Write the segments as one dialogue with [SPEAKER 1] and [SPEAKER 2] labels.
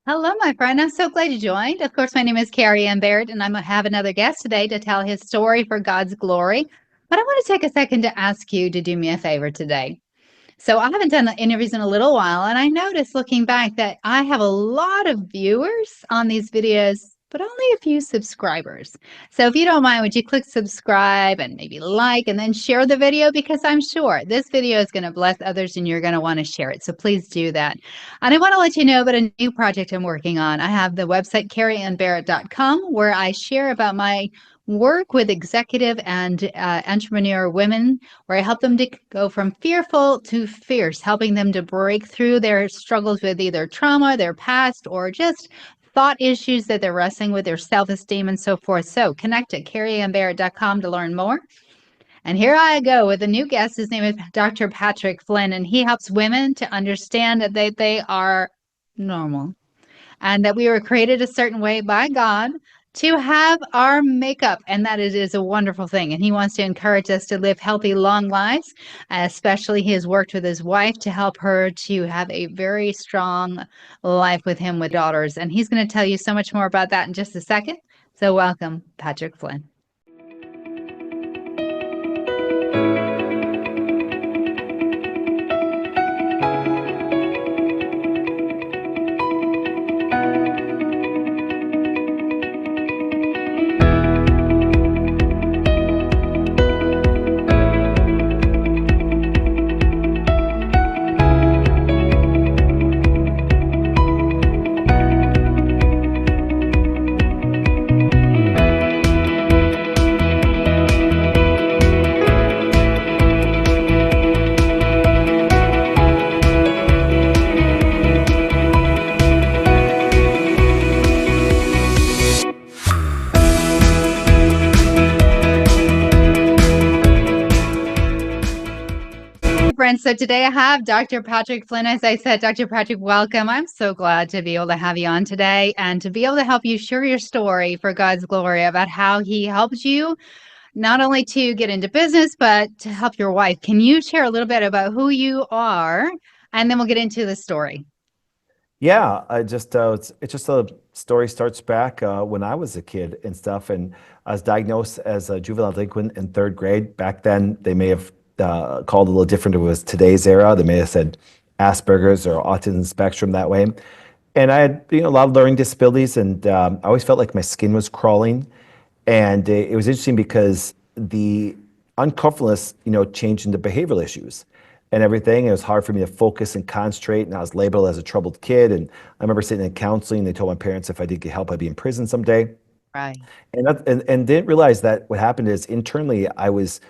[SPEAKER 1] Hello, my friend. I'm so glad you joined. Of course, my name is Carrie Annbarrette, and have another guest today to tell his story for God's glory. But I want to take a second to ask you to do me a favor today. So I haven't done the interviews in a little while, and I noticed looking back that I have a lot of viewers on these videos, but only a few subscribers. So if you don't mind, would you click subscribe and maybe like and then share the video? Because I'm sure this video is going to bless others and you're going to want to share it. So please do that. And I want to let you know about a new project I'm working on. I have the website Carrieannbarrette.com where I share about my work with executive and entrepreneur women where I help them to go from fearful to fierce, helping them to break through their struggles with either trauma, their past, or just thought issues that they're wrestling with, their self esteem, and so forth. So connect at carrieannbarrette.com to learn more. And here I go with a new guest. His name is Dr. Patrick Flynn, and he helps women to understand that they are normal and that we were created a certain way by God to have our makeup, and that it is a wonderful thing. And he wants to encourage us to live healthy, long lives. Especially, he has worked with his wife to help her to have a very strong life with him with daughters. And he's going to tell you so much more about that in just a second. So, welcome, Patrick Flynn. Friends, so today I have Dr. Patrick Flynn. As I said, Dr. Patrick, welcome. I'm so glad to be able to have you on today and to be able to help you share your story for God's glory about how he helped you not only to get into business, but to help your wife. Can you share a little bit about who you are? And then we'll get into the story.
[SPEAKER 2] Yeah, I just it's just a story starts back when I was a kid and stuff, and I was diagnosed as a juvenile delinquent in third grade. Back then, they may have called it a little different. It was today's era. They may have said Asperger's or autism spectrum that way. And I had a lot of learning disabilities, and I always felt like my skin was crawling. And it was interesting because the uncomfortableness, changed into behavioral issues and everything. It was hard for me to focus and concentrate, and I was labeled as a troubled kid. And I remember sitting in counseling. They told my parents if I did get help, I'd be in prison someday.
[SPEAKER 1] Right.
[SPEAKER 2] And didn't realize that what happened is internally I was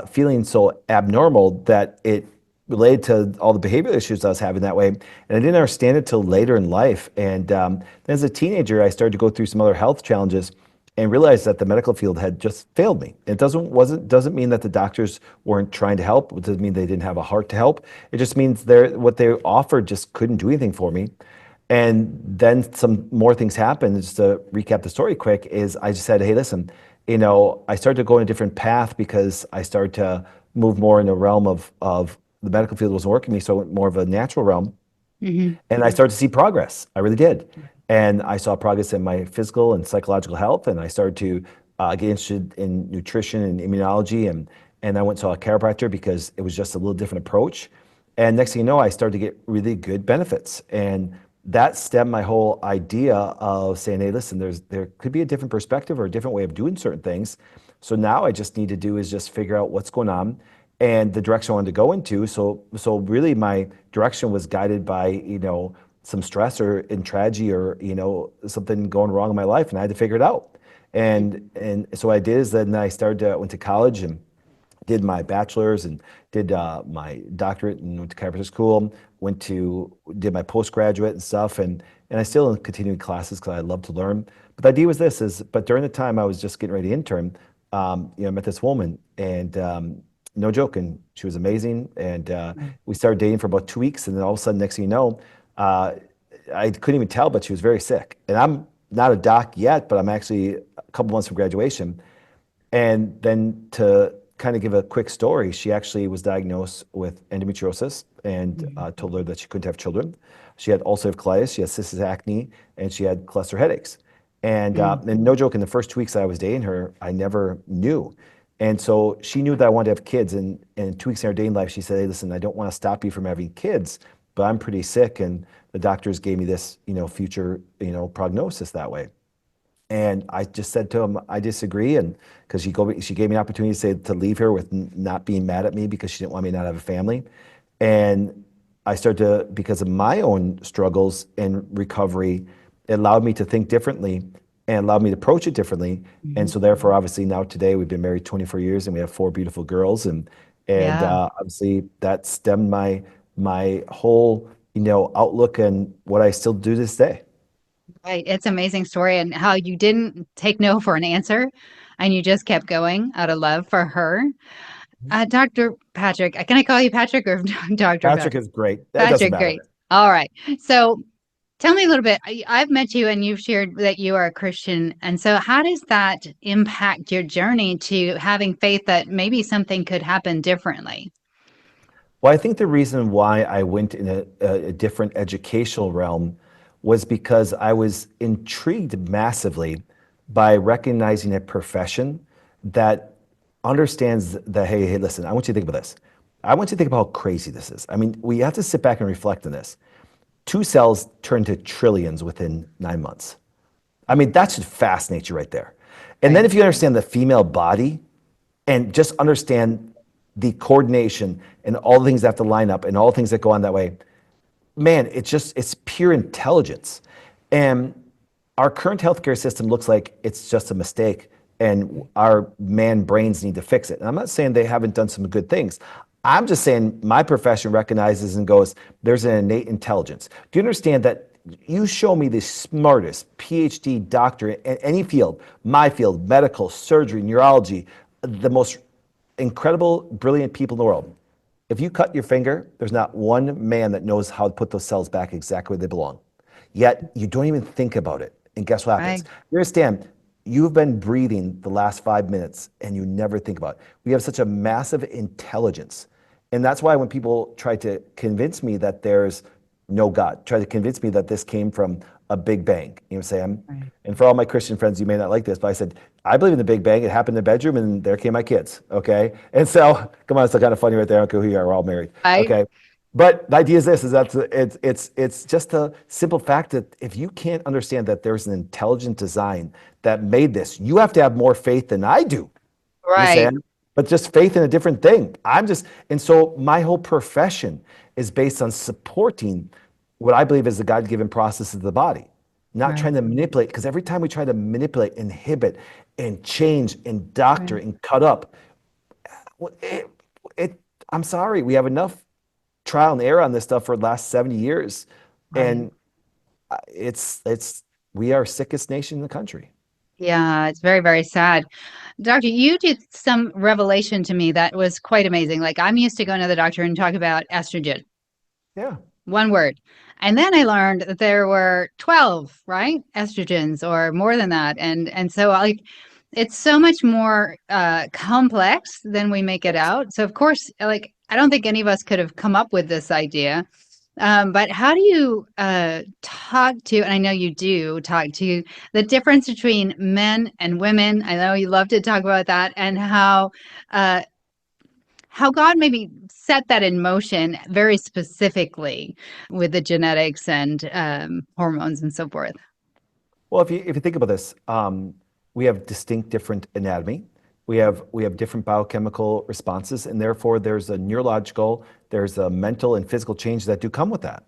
[SPEAKER 2] feeling so abnormal that it related to all the behavioral issues I was having that way. And I didn't understand it till later in life. And then as a teenager, I started to go through some other health challenges and realized that the medical field had just failed me. It doesn't mean that the doctors weren't trying to help. It doesn't mean they didn't have a heart to help. It just means what they offered just couldn't do anything for me. And then some more things happened. Just to recap the story quick, is I just said, hey, listen, I started to go in a different path because I started to move more in the realm of the medical field wasn't working for me, so I went more of a natural realm.
[SPEAKER 1] Mm-hmm.
[SPEAKER 2] And I started to see progress. I really did. And I saw progress in my physical and psychological health. And I started to get interested in nutrition and immunology. And I went to a chiropractor because it was just a little different approach. And next thing you know, I started to get really good benefits. And that stemmed my whole idea of saying, hey, listen, there could be a different perspective or a different way of doing certain things. So now I just need to do is just figure out what's going on and the direction I wanted to go into. So really my direction was guided by, some stress or in tragedy or, something going wrong in my life, and I had to figure it out. And so what I did is then went to college and did my bachelor's and did my doctorate and went to chiropractic school, did my postgraduate and stuff. And I still am continuing classes because I love to learn. But the idea was but during the time I was just getting ready to intern, I met this woman, and no joke, and she was amazing. And we started dating for about 2 weeks, and then all of a sudden, next thing you know, I couldn't even tell, but she was very sick. And I'm not a doc yet, but I'm actually a couple months from graduation. And then to kind of give a quick story, she actually was diagnosed with endometriosis and told her that she couldn't have children. She had ulcerative colitis, she had cystic acne, and she had cluster headaches.
[SPEAKER 1] Mm.
[SPEAKER 2] And no joke, in the first 2 weeks that I was dating her, I never knew. And so she knew that I wanted to have kids. And 2 weeks in our dating life, she said, "Hey, listen, I don't want to stop you from having kids, but I'm pretty sick." And the doctors gave me this, future, prognosis that way. And I just said to him, I disagree. And because she gave me an opportunity to say to leave her with not being mad at me because she didn't want me to not have a family. And I started to, because of my own struggles and recovery, it allowed me to think differently and allowed me to approach it differently. And
[SPEAKER 1] Mhm.
[SPEAKER 2] so therefore, obviously now today we've been married 24 years and we have four beautiful girls. And
[SPEAKER 1] Yeah.
[SPEAKER 2] obviously that stemmed my whole, outlook and what I still do to this day.
[SPEAKER 1] Right. It's an amazing story and how you didn't take no for an answer and you just kept going out of love for her. Dr. Patrick, can I call you Patrick or Dr.
[SPEAKER 2] Patrick
[SPEAKER 1] Patrick?
[SPEAKER 2] is great. That doesn't
[SPEAKER 1] Patrick,
[SPEAKER 2] matter.
[SPEAKER 1] great. All right. So tell me a little bit. I've met you and you've shared that you are a Christian. And so, how does that impact your journey to having faith that maybe something could happen differently?
[SPEAKER 2] Well, I think the reason why I went in a different educational realm was because I was intrigued massively by recognizing a profession that understands that, hey, listen, I want you to think about this. I want you to think about how crazy this is. I mean, we have to sit back and reflect on this. Two cells turn to trillions within 9 months. I mean, that should fascinate you right there. And then
[SPEAKER 1] Right.
[SPEAKER 2] if you understand the female body and just understand the coordination and all the things that have to line up and all the things that go on that way, man, it's pure intelligence. And our current healthcare system looks like it's just a mistake and our man brains need to fix it. And I'm not saying they haven't done some good things. I'm just saying my profession recognizes and goes, there's an innate intelligence. Do you understand that you show me the smartest PhD doctor in any field, my field, medical, surgery, neurology, the most incredible, brilliant people in the world. If you cut your finger, there's not one man that knows how to put those cells back exactly where they belong. Yet you don't even think about it. And guess what happens?
[SPEAKER 1] Right.
[SPEAKER 2] You understand, you've been breathing the last 5 minutes and you never think about it. We have such a massive intelligence. And that's why when people try to convince me that there's no God, try to convince me that this came from a big bang, Sam.
[SPEAKER 1] Right.
[SPEAKER 2] And for all my Christian friends, you may not like this, but I said, I believe in the Big Bang. It happened in the bedroom, and there came my kids. Okay, and so come on, it's kind of funny right there. I don't care who you are, we're all married.
[SPEAKER 1] Right.
[SPEAKER 2] Okay, but the idea is this: is that it's just a simple fact that if you can't understand that there's an intelligent design that made this, you have to have more faith than I do. You
[SPEAKER 1] Right.
[SPEAKER 2] understand? But just faith in a different thing. And so my whole profession is based on supporting what I believe is the God-given process of the body, not
[SPEAKER 1] Right.
[SPEAKER 2] trying to manipulate. Because every time we try to manipulate, inhibit, and change, and doctor,
[SPEAKER 1] Right.
[SPEAKER 2] and cut up, well, it, I'm sorry, we have enough trial and error on this stuff for the last 70 years,
[SPEAKER 1] Right.
[SPEAKER 2] and we are sickest nation in the country.
[SPEAKER 1] Yeah, it's very, very sad. Doctor, you did some revelation to me that was quite amazing. Like I'm used to going to the doctor and talk about estrogen,
[SPEAKER 2] Yeah.
[SPEAKER 1] one word. And then I learned that there were 12, right? Estrogens or more than that. And so like it's so much more complex than we make it
[SPEAKER 2] Yes.
[SPEAKER 1] out. So of course, like I don't think any of us could have come up with this idea. But how do you talk to, and I know you do talk to the difference between men and women. I know you love to talk about that and uh, how God maybe set that in motion very specifically with the genetics and hormones and so forth.
[SPEAKER 2] Well, if you think about this, we have distinct different anatomy. We have different biochemical responses, and therefore there's a neurological, there's a mental and physical change that do come with that.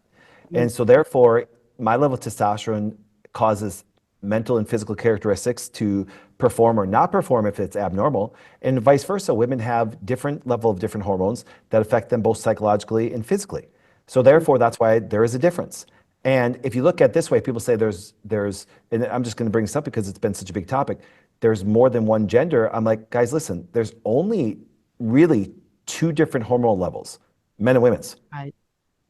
[SPEAKER 1] Mm.
[SPEAKER 2] And so therefore, my level of testosterone causes mental and physical characteristics to perform or not perform if it's abnormal, and vice versa. Women have different level of different hormones that affect them both psychologically and physically. So therefore, that's why there is a difference. And if you look at it this way, people say and I'm just going to bring this up because it's been such a big topic. There's more than one gender. I'm like, guys, listen, there's only really two different hormonal levels, men and women's.
[SPEAKER 1] Right.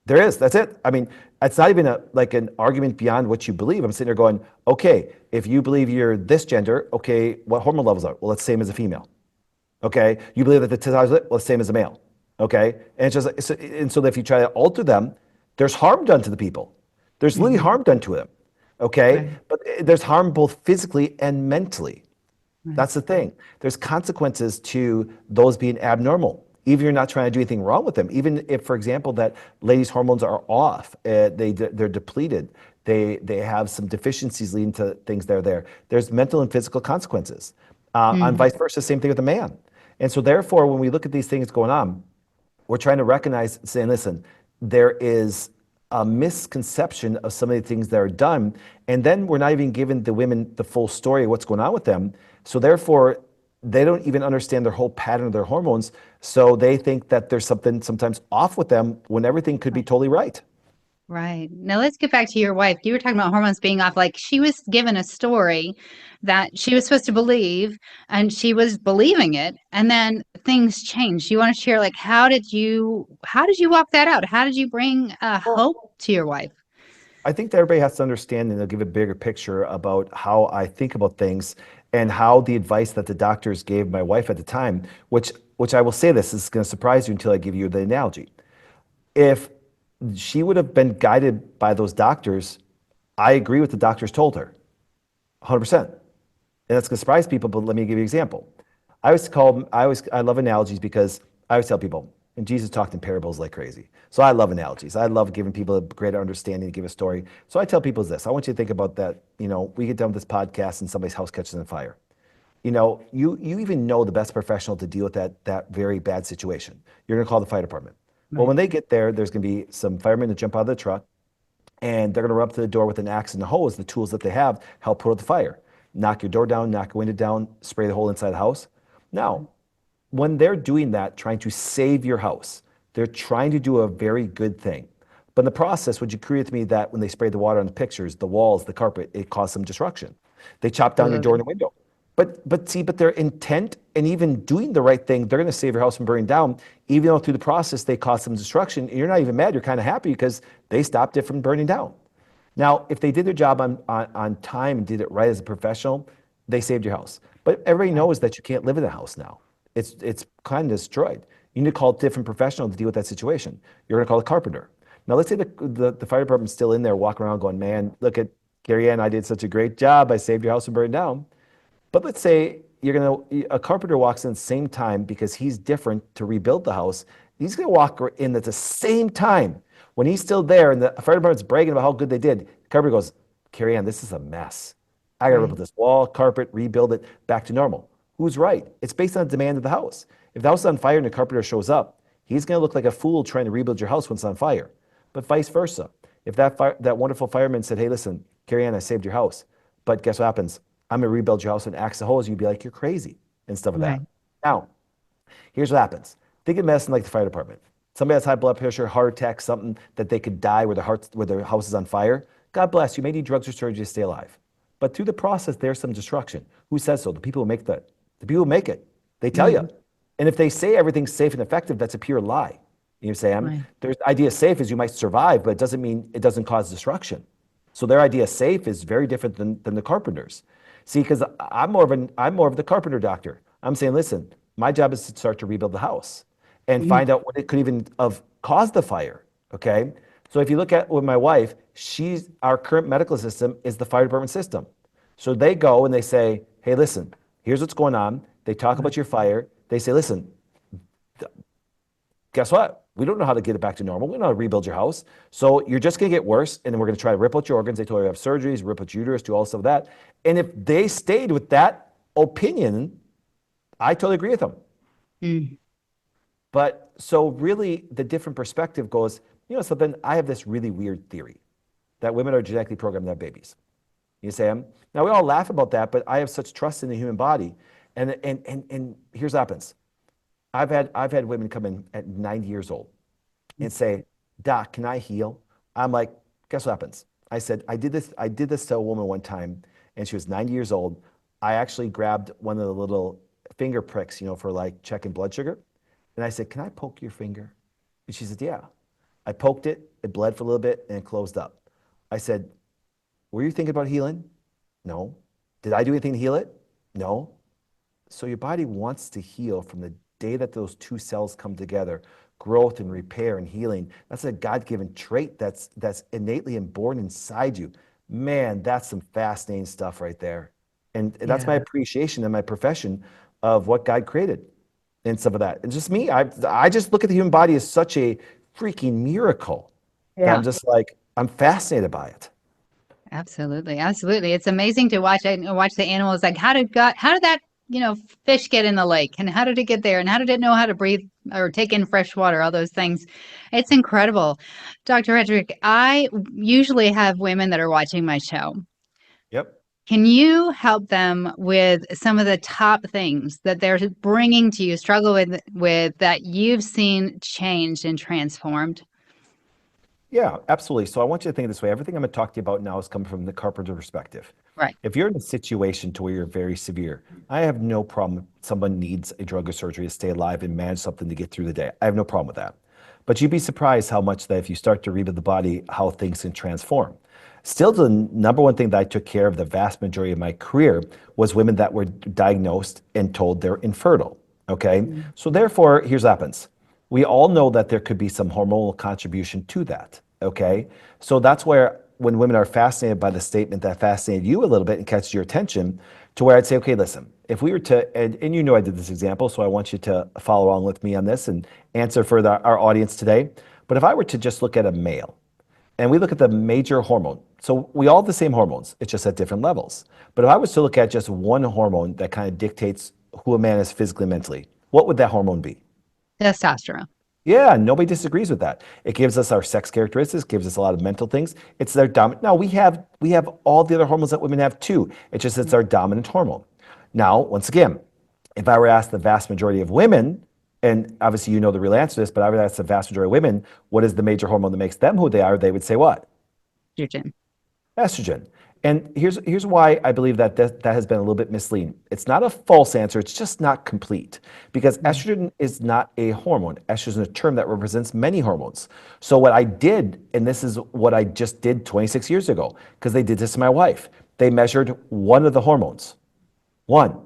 [SPEAKER 2] There is. That's it. I mean, it's not even like an argument beyond what you believe. I'm sitting there going, okay, if you believe you're this gender, okay, what hormone levels are? Well, it's the same as a female. Okay, you believe that the testosterone, well, it's the same as a male. Okay, and it's just and so if you try to alter them, there's harm done to the people. There's literally
[SPEAKER 1] Mhm.
[SPEAKER 2] harm done to them, okay?
[SPEAKER 1] Right.
[SPEAKER 2] But there's harm both physically and mentally.
[SPEAKER 1] Right.
[SPEAKER 2] That's the thing. There's consequences to those being abnormal. Even if you're not trying to do anything wrong with them. Even if, for example, that ladies' hormones are off, they're depleted, they have some deficiencies leading to things that are there. There's mental and physical consequences. And
[SPEAKER 1] Mm.
[SPEAKER 2] vice versa, same thing with a man. And so therefore, when we look at these things going on, we're trying to recognize, saying, listen, there is a misconception of some of the things that are done, and then we're not even giving the women the full story of what's going on with them. So therefore, they don't even understand their whole pattern of their hormones. So they think that there's something sometimes off with them when everything could be
[SPEAKER 1] Right.
[SPEAKER 2] totally right.
[SPEAKER 1] Right. Now let's get back to your wife. You were talking about hormones being off. Like she was given a story that she was supposed to believe and she was believing it. And then things changed. You want to share like how did you walk that out? How did you bring hope
[SPEAKER 2] Well,
[SPEAKER 1] to your wife?
[SPEAKER 2] I think that everybody has to understand and they'll give a bigger picture about how I think about things and how the advice that the doctors gave my wife at the time, which I will say this is going to surprise you until I give you the analogy. If she would have been guided by those doctors, I agree with the doctors told her, 100%. And that's going to surprise people, but let me give you an example. I love analogies because I always tell people, and Jesus talked in parables like crazy. So I love analogies. I love giving people a greater understanding to give a story. So I tell people this. I want you to think about that. We get done with this podcast and somebody's house catches on fire. You even know the best professional to deal with that very bad situation. You're going to call the fire department. Well,
[SPEAKER 1] Right.
[SPEAKER 2] when they get there, there's going to be some firemen that jump out of the truck and they're going to run up to the door with an axe and a hose, the tools that they have, help put out the fire. Knock your door down, knock your window down, spray the whole inside the house. Now, when they're doing that, trying to save your house, they're trying to do a very good thing. But in the process, would you agree with me that when they sprayed the water on the pictures, the walls, the carpet, it caused some destruction? They chopped down your door and
[SPEAKER 1] Absolutely.
[SPEAKER 2] the window. But their intent and even doing the right thing, they're going to save your house from burning down, even though through the process they caused some destruction. And you're not even mad, you're kind of happy because they stopped it from burning down. Now, if they did their job on time and did it right as a professional, they saved your house. But everybody
[SPEAKER 1] Right.
[SPEAKER 2] knows that you can't live in the house now. It's kind of destroyed. You need to call a different professional to deal with that situation. You're going to call a carpenter. Now, let's say the fire department's still in there walking around going, man, look at Carrie I did such a great job. I saved your house from burning down. But let's say a carpenter walks in at the same time because he's different to rebuild the house. He's gonna walk in at the same time. When he's still there and the fire department's bragging about how good they did, the carpenter goes, Carrie this is a mess. I gotta
[SPEAKER 1] Right.
[SPEAKER 2] rebuild this wall, carpet, rebuild it back to normal. Who's right? It's based on the demand of the house. If the house is on fire and the carpenter shows up, he's gonna look like a fool trying to rebuild your house when it's on fire. But vice versa. If that wonderful fireman said, hey, listen, Carrie I saved your house, but guess what happens? I'm gonna rebuild your house and axe the holes. You'd be like, you're crazy and stuff like
[SPEAKER 1] Right.
[SPEAKER 2] that. Now, here's what happens. Think of medicine like the fire department. Somebody has high blood pressure, heart attack, something that they could die where their house is on fire. God bless you. May need drugs or surgery to stay alive. But through the process, there's some destruction. Who says so? The people who make the people who make it. They tell you.
[SPEAKER 1] Mhm.
[SPEAKER 2] And if they say everything's safe and effective, that's a pure lie. You say,
[SPEAKER 1] Right.
[SPEAKER 2] there's the idea of safe is you might survive, but it doesn't mean it doesn't cause destruction. So their idea of safe is very different than the carpenters. See, because I'm more of the carpenter doctor. I'm saying, listen, my job is to start to rebuild the house and
[SPEAKER 1] Mhm.
[SPEAKER 2] find out what it could even have caused the fire. Okay. So if you look at with my wife, our current medical system is the fire department system. So they go and they say, hey, listen, here's what's going on. They talk
[SPEAKER 1] Right.
[SPEAKER 2] about your fire. They say, listen, guess what? We don't know how to get it back to normal. We don't know how to rebuild your house. So you're just going to get worse. And then we're going to try to rip out your organs. They told you to have surgeries, rip out your uterus, do all stuff of that. And if they stayed with that opinion, I totally agree with them.
[SPEAKER 1] Mm.
[SPEAKER 2] But so really the different perspective goes, something, I have this really weird theory that women are genetically programmed to have babies. You say, now we all laugh about that, but I have such trust in the human body. And here's what happens. I've had women come in at 90 years old and say, Doc, can I heal? I'm like, guess what happens? I said, I did this to a woman one time, and she was 90 years old. I actually grabbed one of the little finger pricks, for like checking blood sugar. And I said, can I poke your finger? And she said, yeah. I poked it, it bled for a little bit, and it closed up. I said, were you thinking about healing? No. Did I do anything to heal it? No. So your body wants to heal from the day that those two cells come together. growth and repair and healing. That's a God-given trait that's innately inborn inside you. Man, that's some fascinating stuff right there. And that's
[SPEAKER 1] Yeah.
[SPEAKER 2] my appreciation and my profession of what God created and some of that. And just me, I just look at the human body as such a freaking miracle that I'm
[SPEAKER 1] Yeah.
[SPEAKER 2] just like, I'm fascinated by it.
[SPEAKER 1] Absolutely, absolutely. It's amazing to watch. I watch the animals. Like, how did that, fish get in the lake, and how did it get there, and how did it know how to breathe or take in fresh water? All those things. It's incredible, Dr. Patrick. I usually have women that are watching my show.
[SPEAKER 2] Yep.
[SPEAKER 1] Can you help them with some of the top things that they're bringing to you, struggle with that you've seen changed and transformed?
[SPEAKER 2] Yeah, absolutely. So I want you to think this way. Everything I'm going to talk to you about now is coming from the carpenter perspective.
[SPEAKER 1] Right.
[SPEAKER 2] If you're in a situation to where you're very severe, I have no problem if someone needs a drug or surgery to stay alive and manage something to get through the day. I have no problem with that. But you'd be surprised how much that if you start to read of the body, how things can transform. Still, the number one thing that I took care of the vast majority of my career was women that were diagnosed and told they're infertile. Okay.
[SPEAKER 1] Mm.
[SPEAKER 2] So therefore, here's what happens. We all know that there could be some hormonal contribution to that. Okay. So that's where when women are fascinated by the statement that fascinated you a little bit and catches your attention, to where I'd say, okay, listen, if we were to, and you know I did this example, so I want you to follow along with me on this and answer for our audience today. But if I were to just look at a male and we look at the major hormone, so we all have the same hormones, it's just at different levels. But if I was to look at just one hormone that kind of dictates who a man is physically and mentally, what would that hormone be?
[SPEAKER 1] Testosterone.
[SPEAKER 2] Yeah, nobody disagrees with that. It gives us our sex characteristics, gives us a lot of mental things. It's their dominant. Now we have all the other hormones that women have too. It's just it's our dominant hormone. Now, once again, if I were asked the vast majority of women, and obviously you know the real answer to this, but I would ask the vast majority of women, what is the major hormone that makes them who they are? They would say what?
[SPEAKER 1] Estrogen.
[SPEAKER 2] Estrogen. And here's why I believe that has been a little bit misleading. It's not a false answer, it's just not complete. Because estrogen is not a hormone. Estrogen is a term that represents many hormones. So what I did, and this is what I just did 26 years ago, because they did this to my wife. They measured one of the hormones. One.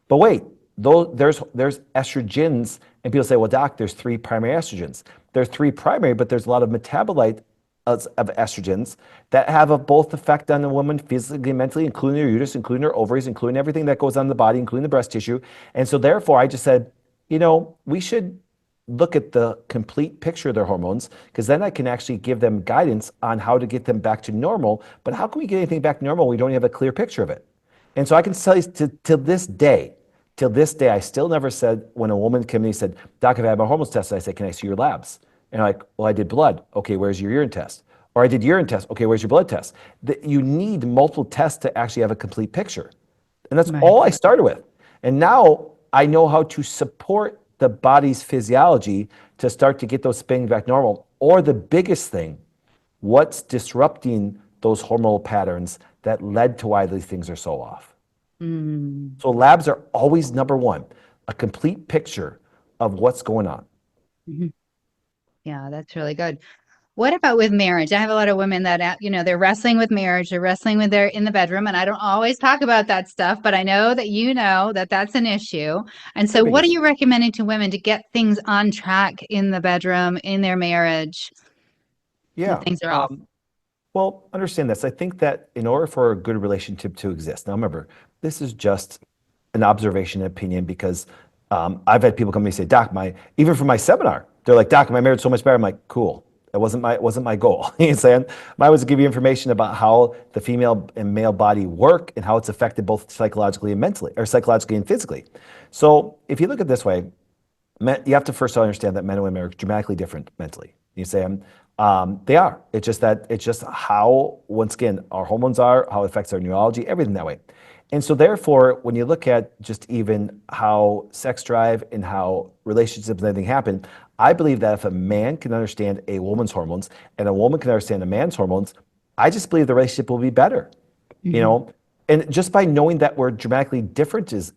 [SPEAKER 2] But wait, there's estrogens, and people say, well, doc, there's three primary estrogens. There's three primary, but there's a lot of metabolite of estrogens that have a both effect on the woman physically and mentally, including her uterus, including her ovaries, including everything that goes on in the body, including the breast tissue. And so therefore, I just said, we should look at the complete picture of their hormones, because then I can actually give them guidance on how to get them back to normal. But how can we get anything back to normal when we don't have a clear picture of it? And so I can tell you till this day, I still never said, when a woman came to me and said, doc, I've had my hormones tested, I said, can I see your labs? And I'm like, well, I did blood. Okay, where's your urine test? Or I did urine test. Okay, where's your blood test? You need multiple tests to actually have a complete picture. And that's
[SPEAKER 1] Right.
[SPEAKER 2] all I started with. And now I know how to support the body's physiology to start to get those spinning back normal. Or the biggest thing, what's disrupting those hormonal patterns that led to why these things are so off.
[SPEAKER 1] Mm.
[SPEAKER 2] So labs are always number one, a complete picture of what's going on.
[SPEAKER 1] Mhm. Yeah, that's really good. What about with marriage? I have a lot of women that, they're wrestling with marriage, they're wrestling with their in the bedroom, and I don't always talk about that stuff, but I know that you know that that's an issue. And
[SPEAKER 2] Very
[SPEAKER 1] so,
[SPEAKER 2] big
[SPEAKER 1] what are
[SPEAKER 2] issue.
[SPEAKER 1] you recommending to women to get things on track in the bedroom, in their marriage, if
[SPEAKER 2] Yeah.
[SPEAKER 1] things are off?
[SPEAKER 2] Well, understand this. I think that in order for a good relationship to exist, now remember, this is just an observation and opinion, because I've had people come to me and say, Doc, even from my seminar, they're like, Doc, my marriage is so much better. I'm like, cool. It wasn't my goal. You know what I'm saying? Mine was to give you information about how the female and male body work and how it's affected both psychologically and mentally, or psychologically and physically. So if you look at it this way, you have to first understand that men and women are dramatically different mentally. You say they are. It's just how, once again, our hormones are, how it affects our neurology, everything that way. And so therefore, when you look at just even how sex drive and how relationships and everything happen, I believe that if a man can understand a woman's hormones and a woman can understand a man's hormones, I just believe the relationship will be better. you
[SPEAKER 1] Hmm.
[SPEAKER 2] know and just by knowing that we're dramatically different is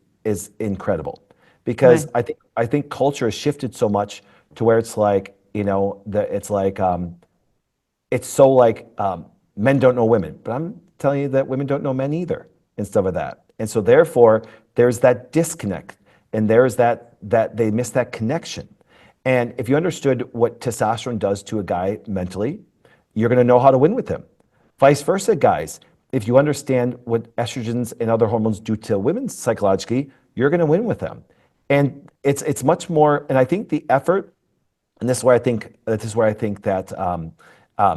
[SPEAKER 2] incredible,
[SPEAKER 1] Right.
[SPEAKER 2] because I think culture has shifted so much to where it's like, it's like, it's so like, men don't know women, but I'm telling you that women don't know men either, and stuff like that. And so therefore there's that disconnect, and there's that they miss that connection. And if you understood what testosterone does to a guy mentally, you're going to know how to win with him. Vice versa, guys. If you understand what estrogens and other hormones do to women psychologically, you're going to win with them. And it's much more. And I think the effort, and this is where I think that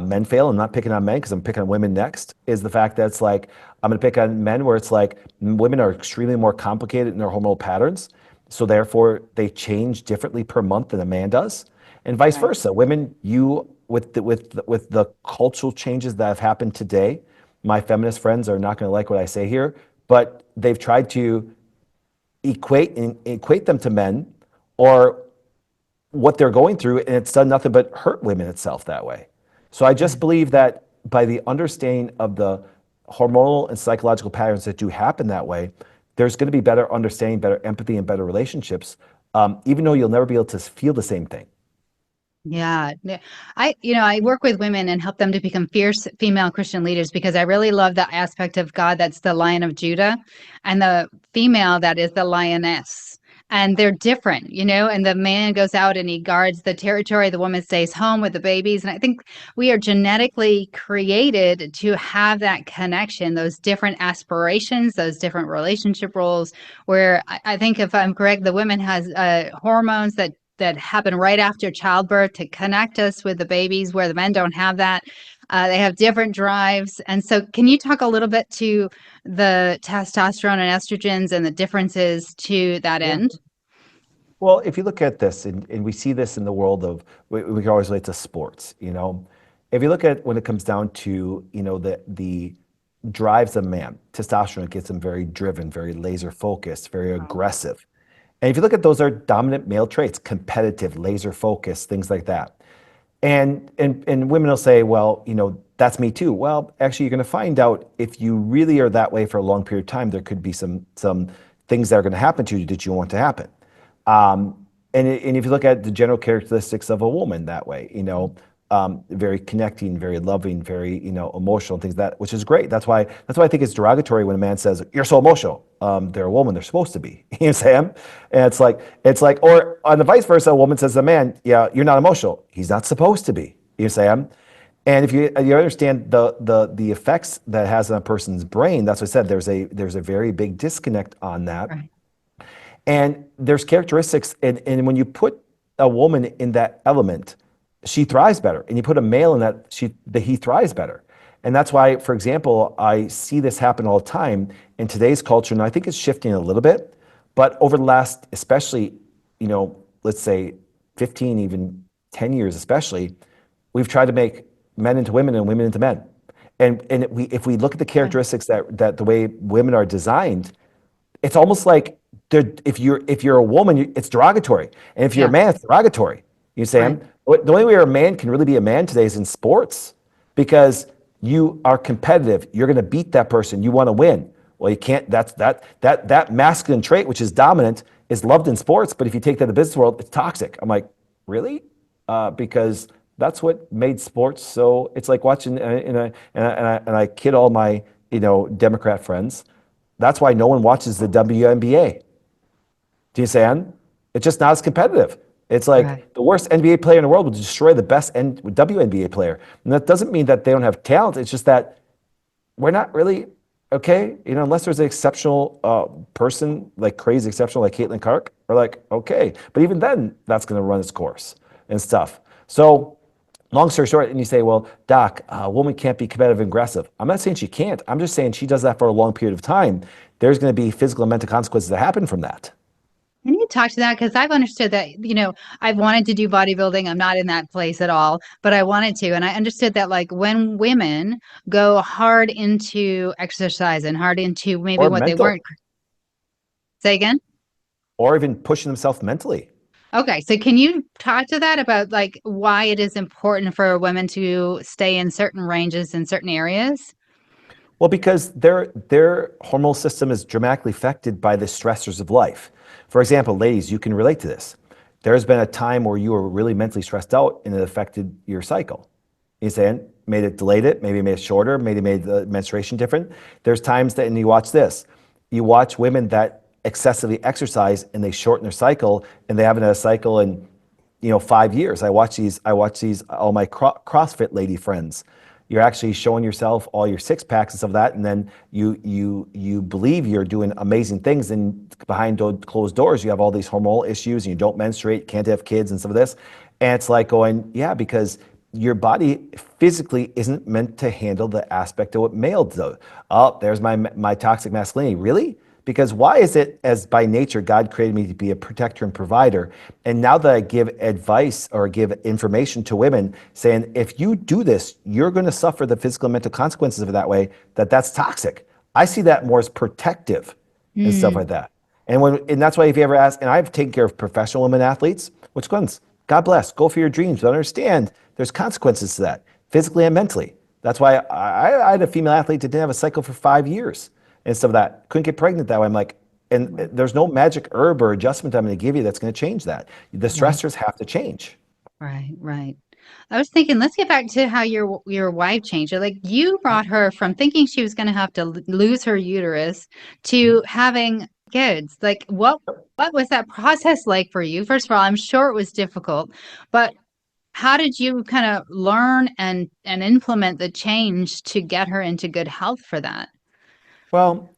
[SPEAKER 2] men fail. I'm not picking on men because I'm picking on women next. Is the fact that it's like I'm going to pick on men where it's like women are extremely more complicated in their hormonal patterns, so therefore they change differently per month than a man does, and vice
[SPEAKER 1] Right.
[SPEAKER 2] versa. Women, you with the cultural changes that have happened today, my feminist friends are not going to like what I say here, but they've tried to equate them to men or what they're going through, and it's done nothing but hurt women itself that way. So I just
[SPEAKER 1] Right.
[SPEAKER 2] believe that by the understanding of the hormonal and psychological patterns that do happen that way, there's going to be better understanding, better empathy, and better relationships, even though you'll never be able to feel the same thing.
[SPEAKER 1] Yeah. I work with women and help them to become fierce female Christian leaders because I really love the aspect of God that's the Lion of Judah and the female that is the lioness. And they're different, and the man goes out and he guards the territory. The woman stays home with the babies. And I think we are genetically created to have that connection, those different aspirations, those different relationship roles, where I think if I'm correct, the woman has hormones that happen right after childbirth to connect us with the babies, where the men don't have that. They have different drives. And so, can you talk a little bit to the testosterone and estrogens and the differences to that
[SPEAKER 2] Yeah.
[SPEAKER 1] end?
[SPEAKER 2] Well, if you look at this, and we see this in the world of, we can always relate to sports, If you look at when it comes down to, the drives of man, testosterone gets them very driven, very laser focused, very
[SPEAKER 1] Wow.
[SPEAKER 2] aggressive. And if you look at those are dominant male traits, competitive, laser focused, things like that. And women will say, well, that's me too. Well, actually, you're going to find out if you really are that way for a long period of time, there could be some things that are going to happen to you that you want to happen. And if you look at the general characteristics of a woman that way, very connecting, very loving, very emotional, things that which is great. That's why I think it's derogatory when a man says you're so emotional. They're a woman. They're supposed to be. You know what I'm saying? And it's like, or on the vice versa, a woman says to a man, yeah, you're not emotional. He's not supposed to be. You know what I'm saying? And if you understand the effects that it has on a person's brain, that's what I said. There's a very big disconnect on that.
[SPEAKER 1] Right.
[SPEAKER 2] And there's characteristics, and when you put a woman in that element, she thrives better. And you put a male in that, he thrives better. And that's why, for example, I see this happen all the time in today's culture, and I think it's shifting a little bit. But over the last, especially, let's say 15, even 10 years, especially, we've tried to make men into women and women into men. And if we look at the
[SPEAKER 1] Right.
[SPEAKER 2] characteristics that the way women are designed, it's almost like if you're a woman, it's derogatory, and if you're a
[SPEAKER 1] Yeah.
[SPEAKER 2] man, it's derogatory. You say,
[SPEAKER 1] Right.
[SPEAKER 2] the only way a man can really be a man today is in sports, because you are competitive. You're going to beat that person. You want to win. Well, you can't. That masculine trait, which is dominant, is loved in sports, but if you take that to the business world, it's toxic. I'm like, really? Because that's what made sports so. It's like watching, and I kid all my Democrat friends. That's why no one watches the WNBA. Do you understand? It's just not as competitive. It's
[SPEAKER 1] Right.
[SPEAKER 2] like the worst NBA player in the world will destroy the best WNBA player. And that doesn't mean that they don't have talent. It's just that we're not really okay. Unless there's an exceptional person, like crazy exceptional, like Caitlin Clark, we're like, okay. But even then, that's going to run its course and stuff. So, long story short, and you say, well, Doc, a woman can't be competitive and aggressive. I'm not saying she can't. I'm just saying she does that for a long period of time. There's going to be physical and mental consequences that happen from that.
[SPEAKER 1] Can you talk to that? Because I've understood that, I've wanted to do bodybuilding. I'm not in that place at all, but I wanted to. And I understood that, like, when women go hard into exercise and hard into maybe
[SPEAKER 2] Or
[SPEAKER 1] what they weren't,
[SPEAKER 2] mental,
[SPEAKER 1] say again?
[SPEAKER 2] or even pushing themselves mentally.
[SPEAKER 1] Okay. So can you talk to that about, like, why it is important for women to stay in certain ranges in certain areas?
[SPEAKER 2] Well, because their hormonal system is dramatically affected by the stressors of life. For example, ladies, you can relate to this. There's been a time where you were really mentally stressed out and it affected your cycle. You saying made it delayed it, maybe made it shorter, maybe made the menstruation different. There's times that, and you watch this, you watch women that excessively exercise and they shorten their cycle, and they haven't had a cycle in 5 years. I watch these all my CrossFit lady friends. You're actually showing yourself all your six packs and stuff like that, and then you believe you're doing amazing things, and behind closed doors you have all these hormonal issues, and you don't menstruate, can't have kids, and some of this. And it's like going, yeah, because your body physically isn't meant to handle the aspect of what male does. Oh, there's my toxic masculinity. Really? Because why is it, as by nature, God created me to be a protector and provider? And now that I give advice or give information to women saying, if you do this, you're going to suffer the physical and mental consequences of it that way, that's toxic. I see that more as protective and stuff
[SPEAKER 1] Mm,
[SPEAKER 2] like that. And that's why if you ever ask, and I've taken care of professional women athletes, which ones? God bless, go for your dreams, but understand there's consequences to that, physically and mentally. That's why I had a female athlete that didn't have a cycle for 5 years and stuff of that. Couldn't get pregnant that way. I'm like, and
[SPEAKER 1] right,
[SPEAKER 2] there's no magic herb or adjustment I'm going to give you that's going to change that. The
[SPEAKER 1] right,
[SPEAKER 2] stressors have to change.
[SPEAKER 1] right, right. I was thinking, let's get back to how your wife changed it. Like you brought her from thinking she was going to have to lose her uterus to having kids. Like what was that process like for you? First of all, I'm sure it was difficult, but how did you kind of learn and implement the change to get her into good health for that?
[SPEAKER 2] Well,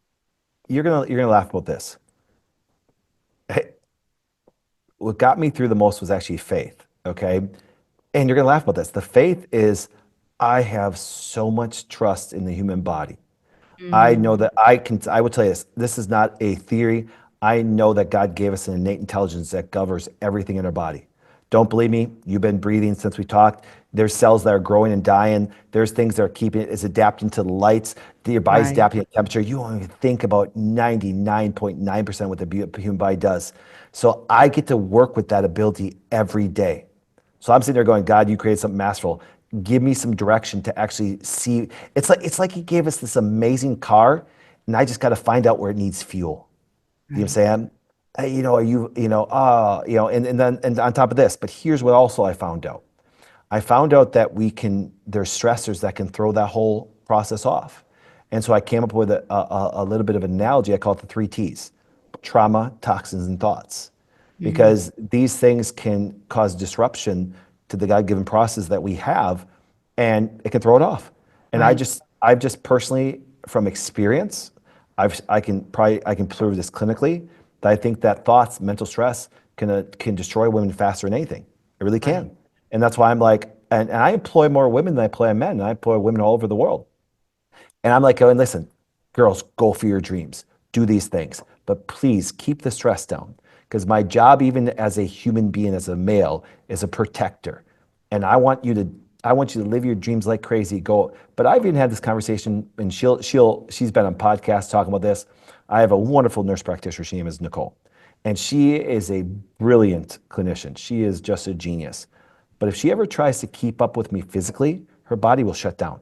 [SPEAKER 2] you're gonna laugh about this. What got me through the most was actually faith. Okay, and you're gonna laugh about this. The faith is, I have so much trust in the human body. I
[SPEAKER 1] Mm,
[SPEAKER 2] know that I would tell you this. This is not a theory. I know that God gave us an innate intelligence that governs everything in our body. Don't believe me? You've been breathing since we talked. There's cells that are growing and dying. There's things that are keeping it, is adapting to the lights. Your body's
[SPEAKER 1] right,
[SPEAKER 2] adapting to temperature. You don't even think about 99.9% what the human body does. So I get to work with that ability every day. So I'm sitting there going, God, you created something masterful. Give me some direction to actually see. It's like He gave us this amazing car, and I just got to find out where it needs fuel. You know what I'm
[SPEAKER 1] right,
[SPEAKER 2] saying? Are and then and on top of this, but here's what also I found out. I found out that there's stressors that can throw that whole process off. And so I came up with a little bit of an analogy. I call it the three T's: trauma, toxins, and thoughts.
[SPEAKER 1] mm,
[SPEAKER 2] Because these things can cause disruption to the God-given process that we have, and it can throw it off. And
[SPEAKER 1] right,
[SPEAKER 2] I've just personally, from experience, I can prove this clinically, that I think that thoughts, mental stress, can destroy women faster than anything. It really
[SPEAKER 1] right,
[SPEAKER 2] can. And that's why I'm like, and I employ more women than I employ men. And I employ women all over the world. And I'm like, going, listen, girls, go for your dreams. Do these things. But please keep the stress down. Because my job, even as a human being, as a male, is a protector. And I want you to live your dreams like crazy. Go. But I've even had this conversation, and she's been on podcasts talking about this. I have a wonderful nurse practitioner. Her name is Nicole. And she is a brilliant clinician. She is just a genius. But if she ever tries to keep up with me physically, her body will shut down.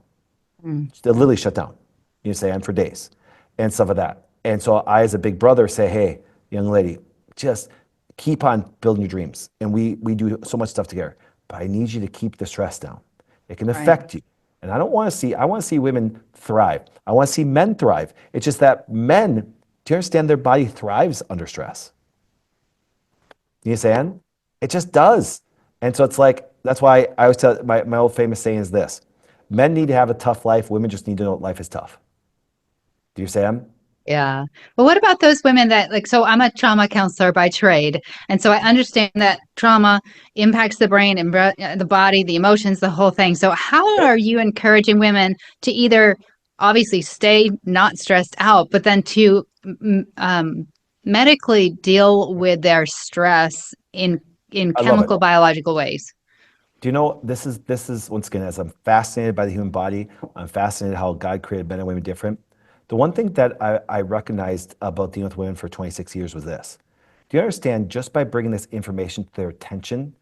[SPEAKER 1] mm,
[SPEAKER 2] They literally shut down. You say, and for days and stuff like that. And so I, as a big brother, say, hey, young lady, just keep on building your dreams. And we do so much stuff together. But I need you to keep the stress down. It can
[SPEAKER 1] right.
[SPEAKER 2] affect you. And I want to see women thrive. I want to see men thrive. It's just that men, do you understand their body thrives under stress? You understand? It just does. And so it's like, that's why I always tell my old famous saying is this: men need to have a tough life, women just need to know life is tough. Do you understand?
[SPEAKER 1] Yeah. But what about those women that like, so I'm a trauma counselor by trade. And so I understand that trauma impacts the brain and the body, the emotions, the whole thing. So how
[SPEAKER 2] Yep.
[SPEAKER 1] are you encouraging women to either obviously stay not stressed out, but then to medically deal with their stress in
[SPEAKER 2] I love it.
[SPEAKER 1] chemical biological ways?
[SPEAKER 2] Do you know this is once again, as I'm fascinated by the human body, I'm fascinated how God created men and women different. The one thing that I recognized about dealing with women for 26 years was this. Do you understand, just by bringing this information to their attention,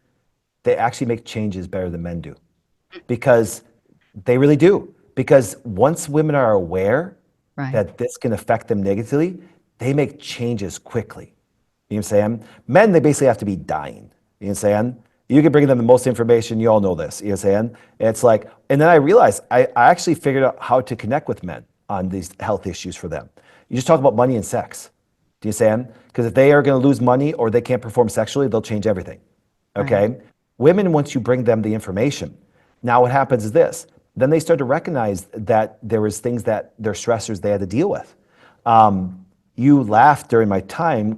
[SPEAKER 2] they actually make changes better than men do? Because they really do. Because once women are aware
[SPEAKER 1] Right.
[SPEAKER 2] that this can affect them negatively, they make changes quickly. You know what I'm saying? Men, they basically have to be dying. You know what I'm saying? You can bring them the most information, you all know this. You know what I'm saying? It's like, and then I realized I actually figured out how to connect with men on these health issues for them. You just talk about money and sex. Do you understand? Because if they are going to lose money or they can't perform sexually, they'll change everything.
[SPEAKER 1] Right.
[SPEAKER 2] Okay? Women, once you bring them the information, now what happens is this. Then they start to recognize that there was things that their stressors they had to deal with. You laughed during my time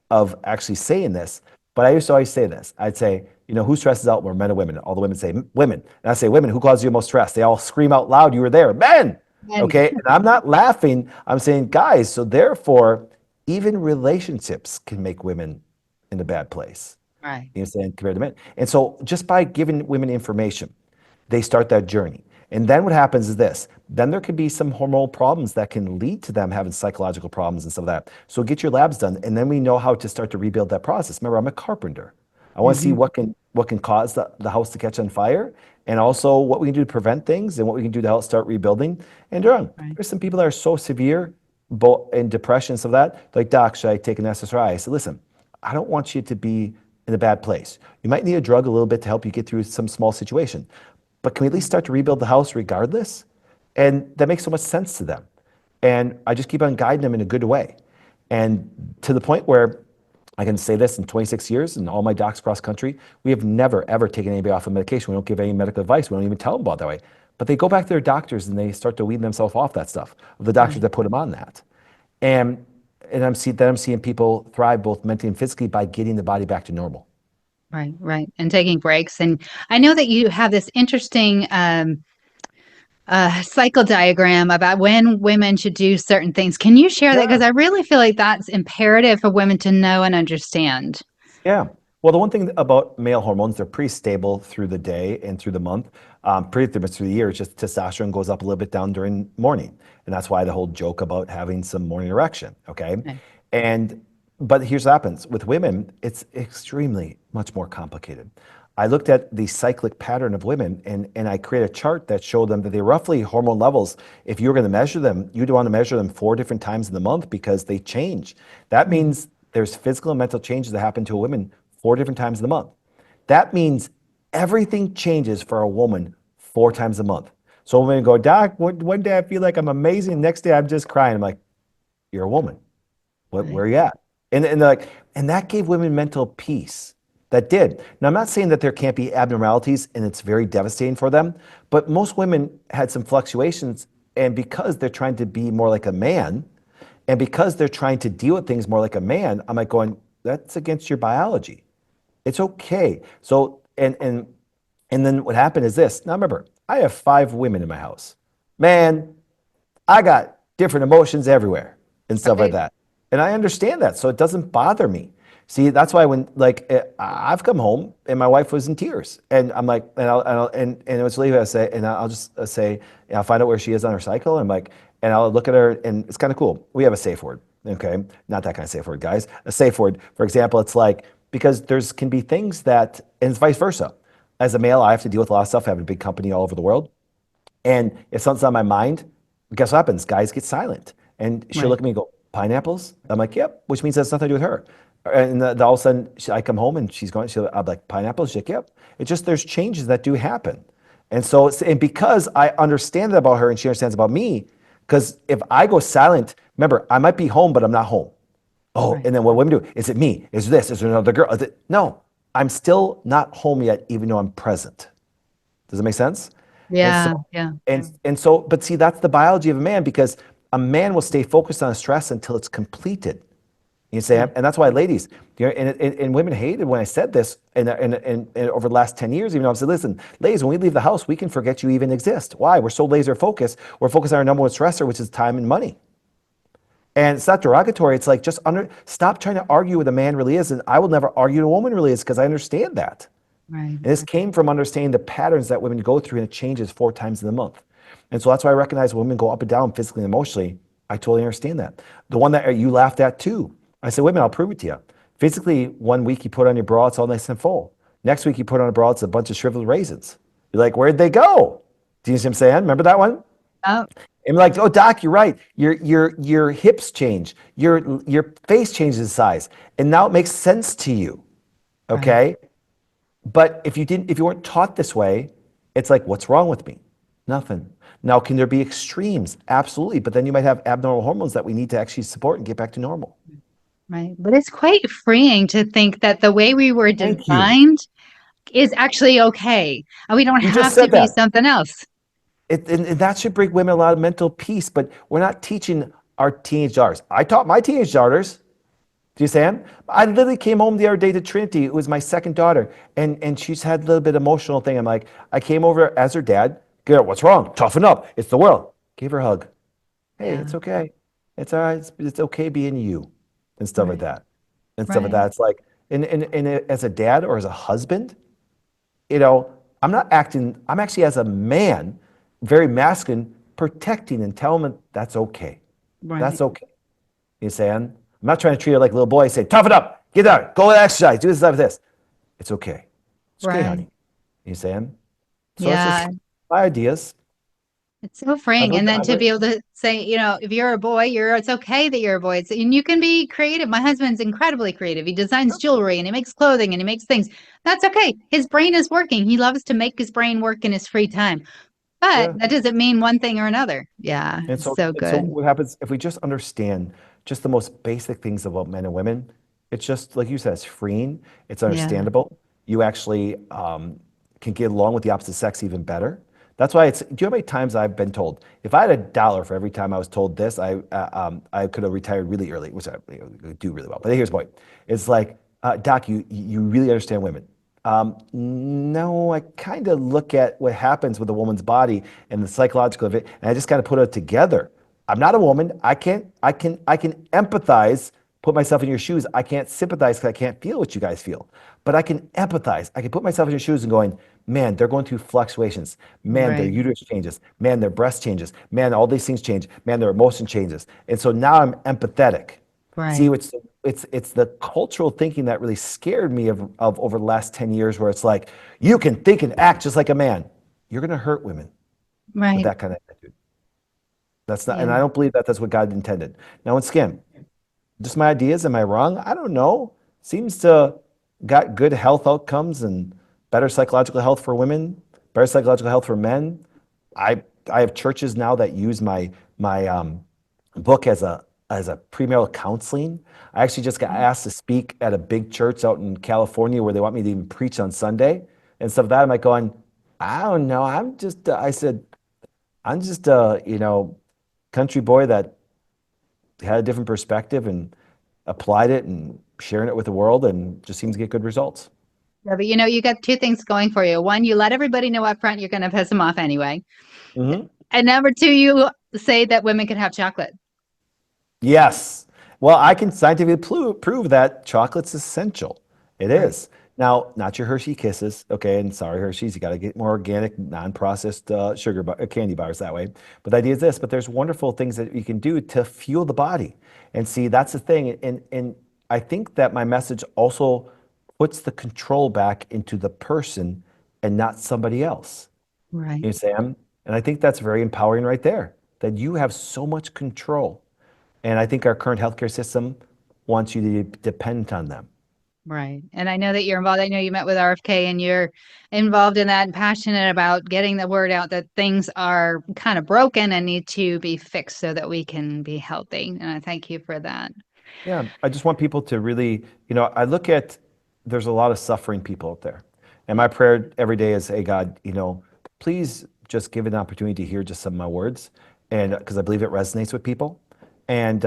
[SPEAKER 2] of actually saying this, but I used to always say this. I'd say, who stresses out more, men or women? All the women say, women. And I say, women, who causes you the most stress? They all scream out loud, you were there. Men!
[SPEAKER 1] And
[SPEAKER 2] Okay? And I'm not laughing. I'm saying, guys, so therefore, even relationships can make women in a bad place.
[SPEAKER 1] right,
[SPEAKER 2] You understand, compared to men. And so just by giving women information, they start that journey. And then what happens is this. Then there could be some hormonal problems that can lead to them having psychological problems and stuff like that. So get your labs done, and then we know how to start to rebuild that process. Remember, I'm a carpenter. I want to see
[SPEAKER 1] hmm,
[SPEAKER 2] what can cause the house to catch on fire, and also what we can do to prevent things, and what we can do to help start rebuilding. And
[SPEAKER 1] right,
[SPEAKER 2] there's some people that are so severe, both in depression, so that like, doc, should I take an SSRI? I said, listen, I don't want you to be in a bad place. You might need a drug a little bit to help you get through some small situation, but can we at least start to rebuild the house regardless? And that makes so much sense to them. And I just keep on guiding them in a good way. And to the point where I can say this in 26 years and all my docs across country, we have never, ever taken anybody off of medication. We don't give any medical advice. We don't even tell them about it that way. But they go back to their doctors and they start to wean themselves off that stuff, of the doctors
[SPEAKER 1] right.
[SPEAKER 2] that put them on that. And I'm seeing people thrive both mentally and physically by getting the body back to normal.
[SPEAKER 1] Right, right. And taking breaks. And I know that you have this interesting cycle diagram about when women should do certain things. Can you share that? Because
[SPEAKER 2] Yeah.
[SPEAKER 1] I really feel like that's imperative for women to know and understand.
[SPEAKER 2] Yeah. Well, the one thing about male hormones, they're pretty stable through the day and through the month. Pretty much through the year. It's just testosterone goes up a little bit down during morning. And that's why the whole joke about having some morning erection. Okay.
[SPEAKER 1] Right,
[SPEAKER 2] And, but here's what happens with women, it's extremely much more complicated. I looked at the cyclic pattern of women and I created a chart that showed them that they roughly hormone levels, if you were going to measure them, you'd want to measure them 4 different times in the month because they change. That
[SPEAKER 1] mhm,
[SPEAKER 2] means there's physical and mental changes that happen to a woman 4 different times in the month. That means everything changes for a woman 4 times a month. So women go, doc, one day I feel like I'm amazing. Next day I'm just crying. I'm like, you're a woman. Where
[SPEAKER 1] right,
[SPEAKER 2] are you at? And they're like, and that gave women mental peace. That did. Now, I'm not saying that there can't be abnormalities and it's very devastating for them, but most women had some fluctuations. And because they're trying to be more like a man, and because they're trying to deal with things more like a man, I'm like going, that's against your biology. It's okay. So, and then what happened is this. Now remember, I have 5 women in my house. Man, I got different emotions everywhere and stuff like
[SPEAKER 1] right,
[SPEAKER 2] that. And I understand that. So it doesn't bother me. See, that's why when like I've come home and my wife was in tears and I'm like, and it was later I say, and I'll just say, I'll find out where she is on her cycle. And I'm like, and I'll look at her and it's kind of cool. We have a safe word. Okay. Not that kind of safe word, guys. A safe word. For example, it's like, because there's can be things that, and it's vice versa. As a male, I have to deal with a lot of stuff. I have a big company all over the world. And if something's on my mind, guess what happens? Guys get silent. And she'll
[SPEAKER 1] right,
[SPEAKER 2] look at me and go, pineapples? I'm like, yep, which means that's nothing to do with her. And all of a sudden, I come home and she's going, I'm like, pineapples? She's like, yep. It's just there's changes that do happen. And so, and because I understand that about her and she understands about me, because if I go silent, remember, I might be home, but I'm not home. Oh,
[SPEAKER 1] right.
[SPEAKER 2] and then what women do, is it me? Is this? Is there another girl? No, I'm still not home yet, even though I'm present. Does that make sense? And so,
[SPEAKER 1] Yeah, yeah,
[SPEAKER 2] and so, but see, that's the biology of a man because a man will stay focused on stress until it's completed. You say,
[SPEAKER 1] right,
[SPEAKER 2] and that's why, ladies, and women hated when I said this, and over the last 10 years, even though I said, listen, ladies, when we leave the house, we can forget you even exist. Why? We're so laser focused. We're focused on our number one stressor, which is time and money. And it's not derogatory. It's like stop trying to argue what a man really is, and I will never argue what a woman really is because I understand that.
[SPEAKER 1] right,
[SPEAKER 2] And this came from understanding the patterns that women go through and it changes 4 times in the month. And so that's why I recognize women go up and down physically and emotionally. I totally understand that. The one that you laughed at too. I said, women, I'll prove it to you. Physically, one week you put on your bra, it's all nice and full. Next week you put on a bra, it's a bunch of shriveled raisins. You're like, where'd they go? Do you see what I'm saying? Remember that one?
[SPEAKER 1] oh,
[SPEAKER 2] And like, oh, doc, you're right. Your hips change. Your face changes in size. And now it makes sense to you.
[SPEAKER 1] right.
[SPEAKER 2] Okay? But if you weren't taught this way, it's like, what's wrong with me? Nothing. Now, can there be extremes? Absolutely. But then you might have abnormal hormones that we need to actually support and get back to normal.
[SPEAKER 1] Right. But it's quite freeing to think that the way we were
[SPEAKER 2] Thank you.
[SPEAKER 1] designed is actually okay. And we don't
[SPEAKER 2] You just
[SPEAKER 1] have to
[SPEAKER 2] said
[SPEAKER 1] be
[SPEAKER 2] that.
[SPEAKER 1] something else.
[SPEAKER 2] And that should bring women a lot of mental peace, but we're not teaching our teenage daughters. I taught my teenage daughters. Do you understand? I literally came home the other day to Trinity. It was my second daughter, and she's had a little bit emotional thing. I'm like, I came over as her dad. Girl, what's wrong? Toughen up. It's the world. Gave her a hug. Hey,
[SPEAKER 1] Yeah.
[SPEAKER 2] it's okay. It's all right. It's okay being you, and stuff like
[SPEAKER 1] Right.
[SPEAKER 2] that. And stuff like
[SPEAKER 1] Right.
[SPEAKER 2] that. It's like, and as a dad or as a husband, you know, I'm not acting, I'm actually as a man, very masculine, protecting and telling them that's okay. That's
[SPEAKER 1] Right.
[SPEAKER 2] okay. You saying? I'm not trying to treat her like a little boy, say, toughen up, get out, go exercise, do this, stuff, this. It's okay. It's okay,
[SPEAKER 1] Right.
[SPEAKER 2] honey. You saying? So it's just
[SPEAKER 1] Yeah.
[SPEAKER 2] my ideas.
[SPEAKER 1] It's so freeing. And then
[SPEAKER 2] I
[SPEAKER 1] to
[SPEAKER 2] believe,
[SPEAKER 1] be able to say, if you're a boy, it's okay that you're a boy. And you can be creative. My husband's incredibly creative. He designs jewelry and he makes clothing and he makes things. That's okay. His brain is working. He loves to make his brain work in his free time. But
[SPEAKER 2] yeah.
[SPEAKER 1] that doesn't mean one thing or another. Yeah.
[SPEAKER 2] And
[SPEAKER 1] It's
[SPEAKER 2] so,
[SPEAKER 1] so
[SPEAKER 2] and so
[SPEAKER 1] good.
[SPEAKER 2] what happens if we just understand just the most basic things about men and women? It's just, like you said, it's freeing, it's
[SPEAKER 1] Yeah.
[SPEAKER 2] understandable. You actually can get along with the opposite sex even better. That's why do you know how many times I've been told, if I had $1 for every time I was told this, I could have retired really early, which I do really well. But here's the point. It's like, Doc, you really understand women. No, I kind of look at what happens with a woman's body and the psychological of it, and I just kind of put it together. I'm not a woman. I can empathize, put myself in your shoes. I can't sympathize because I can't feel what you guys feel, but I can empathize. I can put myself in your shoes and going, man, they're going through fluctuations. Man, their
[SPEAKER 1] Right.
[SPEAKER 2] uterus changes. Man, their breast changes. Man, all these things change. Man, their emotion changes. And so now I'm empathetic. See,
[SPEAKER 1] Right.
[SPEAKER 2] it's the cultural thinking that really scared me of over the last 10 years, where it's like, you can think and act just like a man. You're gonna hurt women with
[SPEAKER 1] Right.
[SPEAKER 2] that kind of attitude. That's not, and
[SPEAKER 1] Yeah.
[SPEAKER 2] I don't believe that that's what God intended. Now, once again, just my ideas. Am I wrong? I don't know. Seems to got good health outcomes and better psychological health for women, better psychological health for men. I have churches now that use my book as a premarital counseling. I actually just got asked to speak at a big church out in California where they want me to even preach on Sunday and stuff like that. I'm like going, I don't know. I said, I'm just a, country boy that had a different perspective and applied it and sharing it with the world and just seems to get good results.
[SPEAKER 1] Yeah, but you got two things going for you. One, you let everybody know up front you're going to piss them off anyway.
[SPEAKER 2] Hmm.
[SPEAKER 1] And number two, you say that women can have chocolate.
[SPEAKER 2] Yes. Well, I can scientifically prove that chocolate's essential. It
[SPEAKER 1] Right.
[SPEAKER 2] is. Now, not your Hershey Kisses, okay? And sorry, Hershey's, you got to get more organic, non-processed candy bars that way. But the idea is this, but there's wonderful things that you can do to fuel the body. And see, that's the thing. And I think that my message also puts the control back into the person and not somebody else.
[SPEAKER 1] Right.
[SPEAKER 2] You know, Sam? And I think that's very empowering right there, that you have so much control. And I think our current healthcare system wants you to depend on them.
[SPEAKER 1] Right. And I know that you're involved. I know you met with RFK and you're involved in that and passionate about getting the word out that things are kind of broken and need to be fixed so that we can be healthy. And I thank you for that.
[SPEAKER 2] Yeah, I just want people to really, I look at, there's a lot of suffering people out there. And my prayer every day is, hey, God, please just give an opportunity to hear just some of my words. And because I believe it resonates with people. And,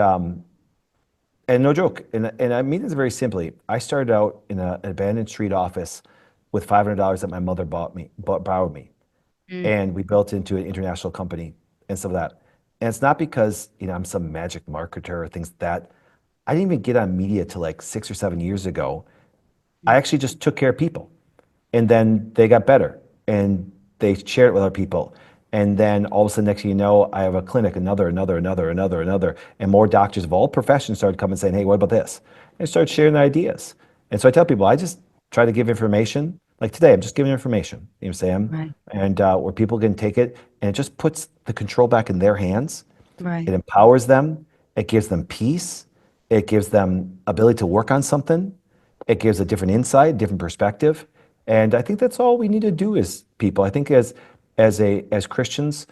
[SPEAKER 2] and no joke, and I mean this very simply. I started out in an abandoned street office with $500 that my mother borrowed me.
[SPEAKER 1] Mm.
[SPEAKER 2] And we built into an international company and stuff like that. And it's not because I'm some magic marketer or things like that. I didn't even get on media till like 6 or 7 years ago. I actually just took care of people, and then they got better, and they shared it with other people. And then all of a sudden, next thing you know, I have a clinic, another, and more doctors of all professions started coming saying, "Hey, what about this?" And started sharing their ideas. And so I tell people, I just try to give information. Like today, I'm just giving information. You know what I'm saying?
[SPEAKER 1] Right.
[SPEAKER 2] And where people can take it, and it just puts the control back in their hands.
[SPEAKER 1] Right.
[SPEAKER 2] It empowers them. It gives them peace. It gives them ability to work on something. It gives a different insight, different perspective. And I think that's all we need to do as people. I think as Christians,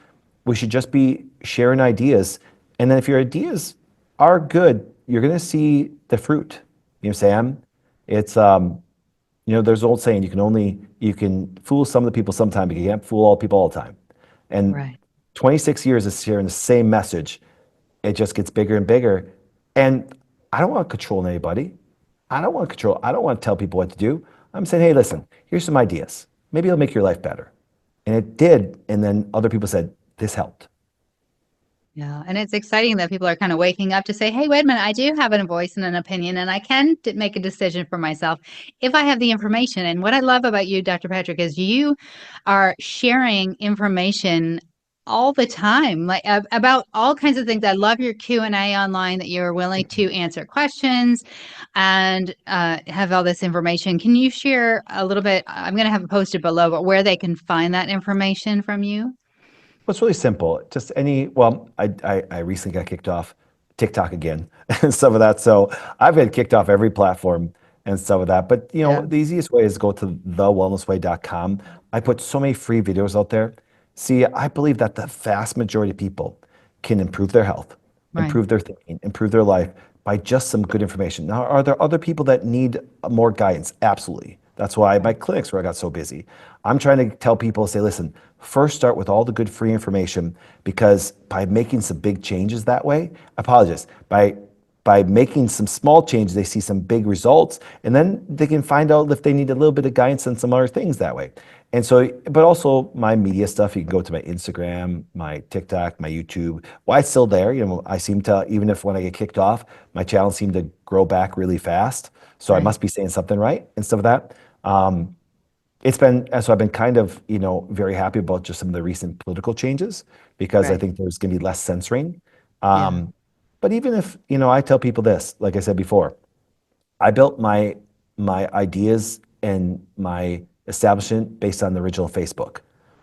[SPEAKER 2] we should just be sharing ideas. And then if your ideas are good, you're going to see the fruit. You know, Sam, it's there's an old saying, You can fool some of the people sometime, but you can't fool all people all the time. And
[SPEAKER 1] Right.
[SPEAKER 2] 26 years of sharing the same message, it just gets bigger and bigger. And I don't want to control anybody. I don't want to tell people what to do. I'm saying, hey, listen, here's some ideas. Maybe it'll make your life better. And it did. And then other people said, this helped.
[SPEAKER 1] Yeah, and it's exciting that people are kind of waking up to say, "Hey, wait a minute, I do have a voice and an opinion, and I can make a decision for myself if I have the information." And what I love about you, Dr. Patrick, is you are sharing information all the time, like about all kinds of things. I love your Q&A online that you're willing to answer questions and have all this information. Can you share a little bit? I'm going to have it posted below, but where they can find that information from you?
[SPEAKER 2] Well, it's really simple. Just I recently got kicked off TikTok again and stuff of that. So I've been kicked off every platform and stuff of that. But
[SPEAKER 1] Yeah,
[SPEAKER 2] the easiest way is go to thewellnessway.com. I put so many free videos out there. See, I believe that the vast majority of people can improve their health,
[SPEAKER 1] right,
[SPEAKER 2] improve their thinking, improve their life by just some good information. Now, are there other people that need more guidance? Absolutely. That's why my
[SPEAKER 1] right,
[SPEAKER 2] clinics where I got so busy. I'm trying to tell people, say, listen, first start with all the good free information because by making some big changes that way, I apologize, by making some small changes, they see some big results, and then they can find out if they need a little bit of guidance on some other things that way. And so, but also my media stuff, you can go to my Instagram, my TikTok, my YouTube. Why it's still there, I seem to, even if when I get kicked off, my channel seemed to grow back really fast. So I
[SPEAKER 1] right,
[SPEAKER 2] must be saying something right and stuff like that. It's been, so I've been kind of, very happy about just some of the recent political changes because I
[SPEAKER 1] right.
[SPEAKER 2] think there's going to be less censoring.
[SPEAKER 1] Yeah.
[SPEAKER 2] Um, but even if, I tell people this, like I said before, I built my ideas and my establishment based on the original Facebook.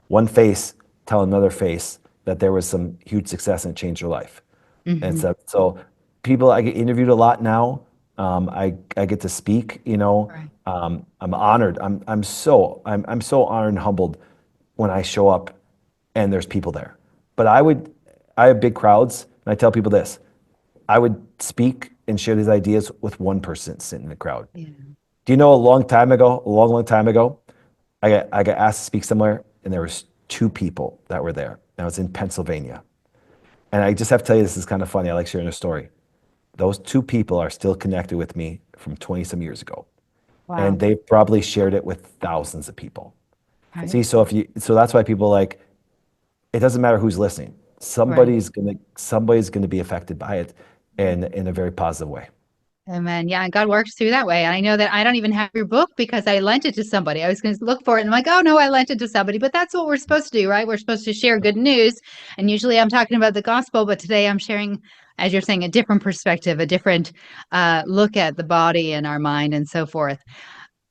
[SPEAKER 2] One face tell another face that there was some huge success and it changed their life. And
[SPEAKER 1] Hmm.
[SPEAKER 2] so people, I get interviewed a lot now. I get to speak,
[SPEAKER 1] Right.
[SPEAKER 2] I'm honored. I'm so honored and humbled when I show up and there's people there. But I have big crowds and I tell people this, I would speak and share these ideas with one person sitting in the crowd.
[SPEAKER 1] Yeah.
[SPEAKER 2] Do you know a long time ago, I got asked to speak somewhere and there was two people that were there. And I was in Pennsylvania. And I just have to tell you, this is kind of funny. I like sharing a story. Those two people are still connected with me from 20 some years ago. And
[SPEAKER 1] Wow.
[SPEAKER 2] they've probably shared it with thousands of people.
[SPEAKER 1] Right.
[SPEAKER 2] See, so that's why people like, it doesn't matter who's listening.
[SPEAKER 1] Right.
[SPEAKER 2] Somebody's gonna be affected by it in a very positive way.
[SPEAKER 1] Amen. Yeah, and God works through that way. And I know that I don't even have your book because I lent it to somebody. I was going to look for it and I'm like, oh no, I lent it to somebody. But that's what we're supposed to do, right? We're supposed to share good news. And usually I'm talking about the gospel, but today I'm sharing, as you're saying, a different perspective, a different look at the body and our mind and so forth.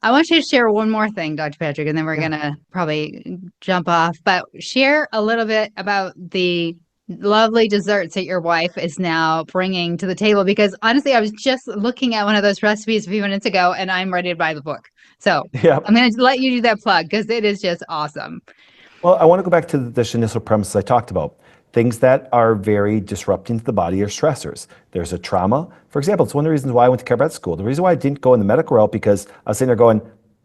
[SPEAKER 1] I want you to share one more thing, Dr. Patrick, and then we're
[SPEAKER 2] Yeah.
[SPEAKER 1] going to probably jump off. But share a little bit about the lovely desserts that your wife is now bringing to the table. Because honestly, I was just looking at one of those recipes a few minutes ago and I'm ready to buy the book. So
[SPEAKER 2] Yeah.
[SPEAKER 1] I'm going to let you do that plug because it is just awesome.
[SPEAKER 2] Well, I want to go back to the initial premise I talked about. Things that are very disrupting to the body are stressors. There's a trauma. For example, it's one of the reasons why I went to Barrette school. The reason why I didn't go in the medical route because I was sitting there going,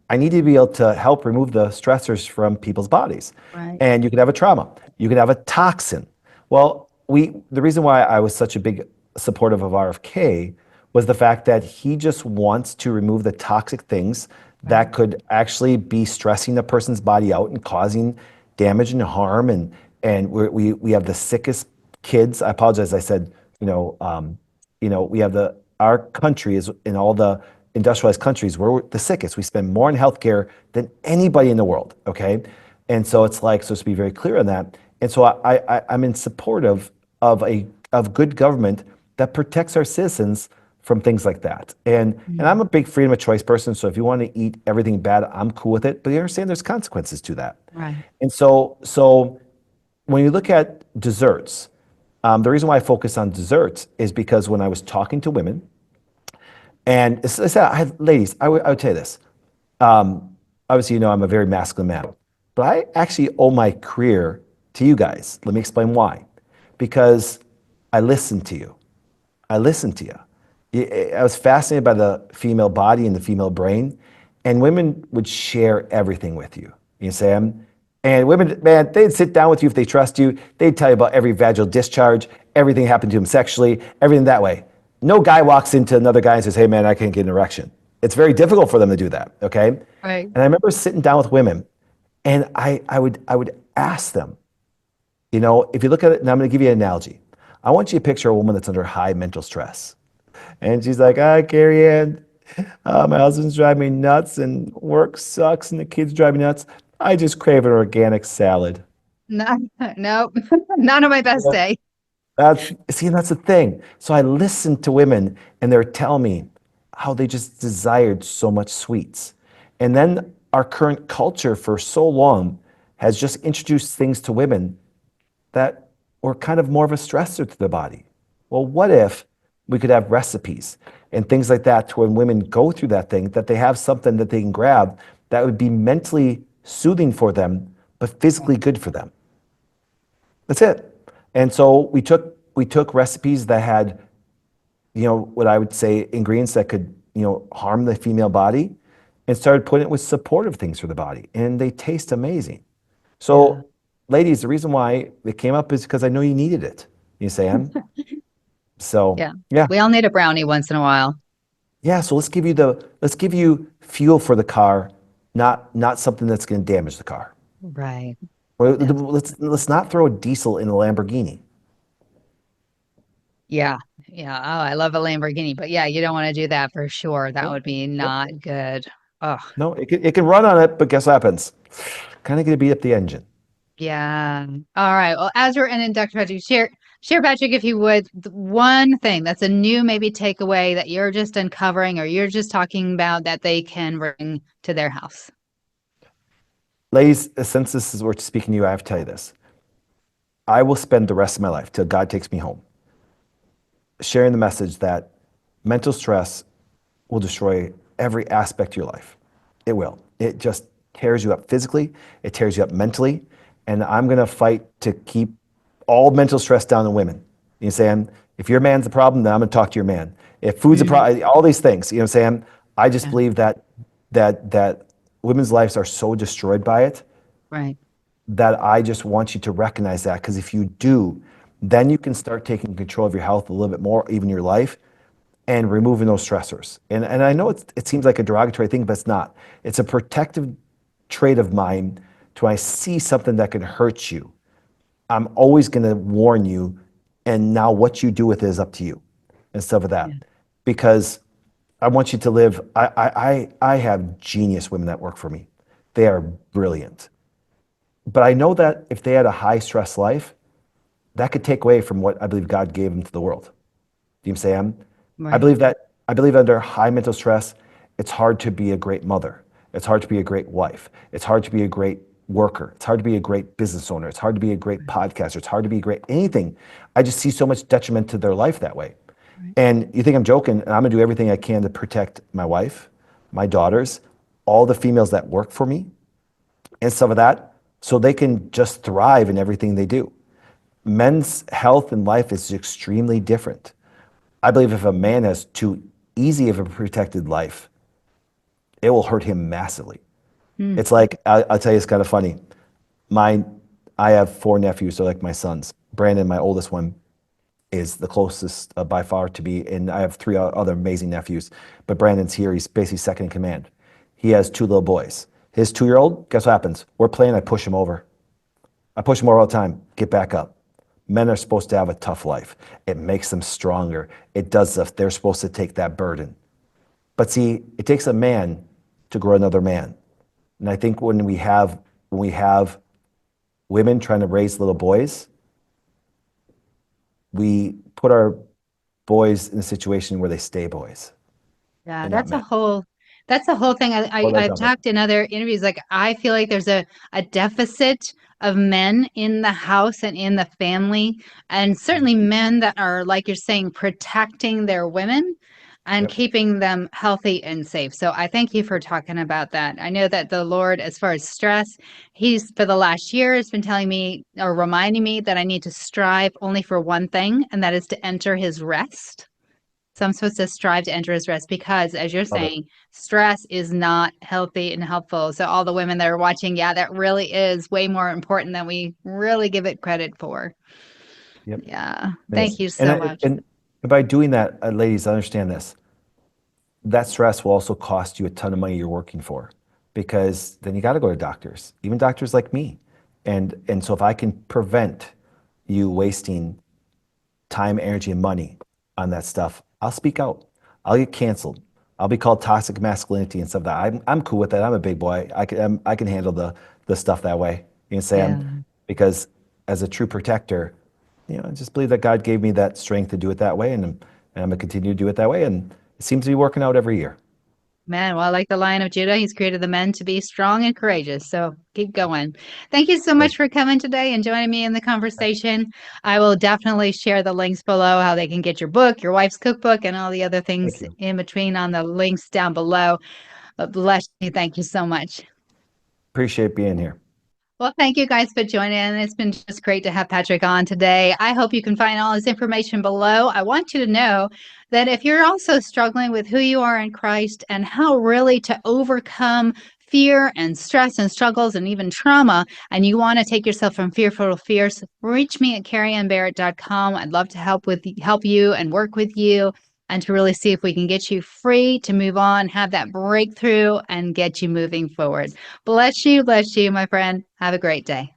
[SPEAKER 2] I need to be able to help remove the stressors from people's bodies.
[SPEAKER 1] Right.
[SPEAKER 2] And you could have a trauma. You could have a toxin. Well, the reason why I was such a big supportive of RFK was the fact that he just wants to remove the toxic things
[SPEAKER 1] Right.
[SPEAKER 2] that could actually be stressing a person's body out and causing damage and harm. And we have the sickest kids. I apologize. I said, we have our country is in all the industrialized countries, we're the sickest. We spend more in healthcare than anybody in the world. Okay. And so it's like, so to be very clear on that. And so I'm in support of good government that protects our citizens from things like that. And I'm
[SPEAKER 1] Mm.
[SPEAKER 2] a big freedom of choice person. So if you want to eat everything bad, I'm cool with it. But you understand there's consequences to that.
[SPEAKER 1] Right.
[SPEAKER 2] And so when you look at desserts, the reason why I focus on desserts is because when I was talking to women, and ladies, I would tell you this. Obviously, I'm a very masculine man, but I actually owe my career to you guys. Let me explain why. Because I listened to you. I listened to you. I was fascinated by the female body and the female brain. and women would share everything with you. You say, and women, man, they'd sit down with you if they trust you. They'd tell you about every vaginal discharge, everything happened to them sexually, everything that way. No guy walks into another guy and says, hey, man, I can't get an erection. It's very difficult for them to do that, okay?
[SPEAKER 1] Right.
[SPEAKER 2] And I remember sitting down with women, and I would ask them, if you look at it, and I'm going to give you an analogy. I want you to picture a woman that's under high mental stress. And she's like, Carrie, my husband's driving me nuts, and work sucks, and the kids drive me nuts. I just crave an organic salad.
[SPEAKER 1] No, nope. Not on my best
[SPEAKER 2] Yeah.
[SPEAKER 1] day.
[SPEAKER 2] That's the thing. So I listened to women, and they were telling me how they just desired so much sweets. And then our current culture for so long has just introduced things to women that were kind of more of a stressor to the body. Well, what if we could have recipes and things like that to when women go through that thing, that they have something that they can grab that would be mentally soothing for them, but physically good for them? That's it. And so we took recipes that had, what I would say ingredients that could, harm the female body, and started putting it with supportive things for the body. And they taste amazing.
[SPEAKER 1] Yeah.
[SPEAKER 2] So, ladies, the reason why it came up is because I know you needed it. You say, so
[SPEAKER 1] Yeah.
[SPEAKER 2] yeah,
[SPEAKER 1] We all need a brownie once in a while.
[SPEAKER 2] yeah. So let's give you fuel for the car, not something that's going to damage the car.
[SPEAKER 1] Right.
[SPEAKER 2] Or
[SPEAKER 1] Yeah.
[SPEAKER 2] let's not throw diesel in a Lamborghini.
[SPEAKER 1] Yeah. Yeah. Oh, I love a Lamborghini, but yeah, you don't want to do that for sure. That
[SPEAKER 2] No,
[SPEAKER 1] would be
[SPEAKER 2] no,
[SPEAKER 1] not good. Oh,
[SPEAKER 2] no. It can run on it, but guess what happens? Kind of going to beat up the engine.
[SPEAKER 1] yeah. All right. Well, as we're ending, Dr. Patrick, share, Patrick, if you would, one thing that's a new maybe takeaway that you're just uncovering or you're just talking about that they can bring to their house.
[SPEAKER 2] Ladies, since this is we're speaking to you, I have to tell you this. I will spend the rest of my life till God takes me home sharing the message that mental stress will destroy every aspect of your life. It will. It just tears you up physically, it tears you up mentally. And I'm going to fight to keep all mental stress down on women. You know what I'm saying? If your man's the problem, then I'm going to talk to your man. If food's a
[SPEAKER 1] Mm,
[SPEAKER 2] problem, all these things, you know what I'm saying? I just
[SPEAKER 1] yeah.
[SPEAKER 2] believe that women's lives are so destroyed by it
[SPEAKER 1] Right.
[SPEAKER 2] that I just want you to recognize that. Because if you do, then you can start taking control of your health a little bit more, even your life, and removing those stressors. And I know it seems like a derogatory thing, but it's not. It's a protective trait of mine to when I see something that can hurt you. I'm always going to warn you, and now what you do with it is up to you, and stuff of
[SPEAKER 1] Yeah.
[SPEAKER 2] that, because I want you to live. I have genius women that work for me. They are brilliant, but I know that if they had a high stress life, that could take away from what I believe God gave them to the world. Do you understand? I
[SPEAKER 1] Right.
[SPEAKER 2] believe that I believe under high mental stress, it's hard to be a great mother. It's hard to be a great wife. It's hard to be a great worker. It's hard to be a great business owner. It's hard to be a great podcaster. It's hard to be a great anything. I just see so much detriment to their life that way.
[SPEAKER 1] Right.
[SPEAKER 2] And you think I'm joking, and I'm gonna do everything I can to protect my wife, my daughters, all the females that work for me, and some of that, so they can just thrive in everything they do. Men's health and life is extremely different. I believe if a man has too easy of a protected life, it will hurt him massively.
[SPEAKER 1] Mm,
[SPEAKER 2] It's like I'll tell you, it's kind of funny. My, I have four nephews, so like my sons. Brandon, my oldest one, is the closest by far to me, and I have three other amazing nephews. But Brandon's here; he's basically second in command. He has two little boys. His 2-year-old, guess what happens? We're playing, I push him over. I push them over all the time. Get back up. Men are supposed to have a tough life. It makes them stronger. It does stuff. They're supposed to take that burden. But see, it takes a man to grow another man. And I think when we have women trying to raise little boys, we put our boys in a situation where they stay boys
[SPEAKER 1] yeah,
[SPEAKER 2] and not men.
[SPEAKER 1] that's a whole thing.
[SPEAKER 2] What about
[SPEAKER 1] I've
[SPEAKER 2] that?
[SPEAKER 1] talked in other interviews. Like I feel like there's a deficit of men in the house and in the family, and certainly men that are, like you're saying, protecting their women and
[SPEAKER 2] Yep.
[SPEAKER 1] keeping them healthy and safe. So I thank you for talking about that. I know that the Lord, as far as stress, He's for the last year has been telling me or reminding me that I need to strive only for one thing, and that is to enter His rest. So I'm supposed to strive to enter his rest because, as you're
[SPEAKER 2] Love it.
[SPEAKER 1] saying, stress is not healthy and helpful. So all the women that are watching, yeah, that really is way more important than we really give it credit for.
[SPEAKER 2] Yep.
[SPEAKER 1] Yeah.
[SPEAKER 2] It
[SPEAKER 1] Thank
[SPEAKER 2] is.
[SPEAKER 1] you so much.
[SPEAKER 2] And by doing that, ladies, understand this. That stress will also cost you a ton of money you're working for because then you got to go to doctors, even doctors like me. And so if I can prevent you wasting time, energy, and money on that stuff, I'll speak out. I'll get canceled. I'll be called toxic masculinity and stuff. That I'm cool with that. I'm a big boy. I can handle the stuff that way. You can say I'm
[SPEAKER 1] Yeah.
[SPEAKER 2] because as a true protector, I just believe that God gave me that strength to do it that way, and I'm gonna continue to do it that way. And it seems to be working out every year.
[SPEAKER 1] Man, well, like the Lion of Judah, he's created the men to be strong and courageous. So keep going. Thank you so much
[SPEAKER 2] Thank
[SPEAKER 1] for coming today and joining me in the conversation. I will definitely share the links below, how they can get your book, your wife's cookbook, and all the other things
[SPEAKER 2] you.
[SPEAKER 1] in between on the links down below. But bless you. Thank you so much.
[SPEAKER 2] Appreciate being here.
[SPEAKER 1] Well, thank you guys for joining. It's been just great to have Patrick on today. I hope you can find all his information below. I want you to know that if you're also struggling with who you are in Christ and how really to overcome fear and stress and struggles and even trauma, and you want to take yourself from fearful to fierce, reach me at Carrieannbarrette.com. I'd love to help you and work with you and to really see if we can get you free to move on, have that breakthrough, and get you moving forward. Bless you, my friend. Have a great day.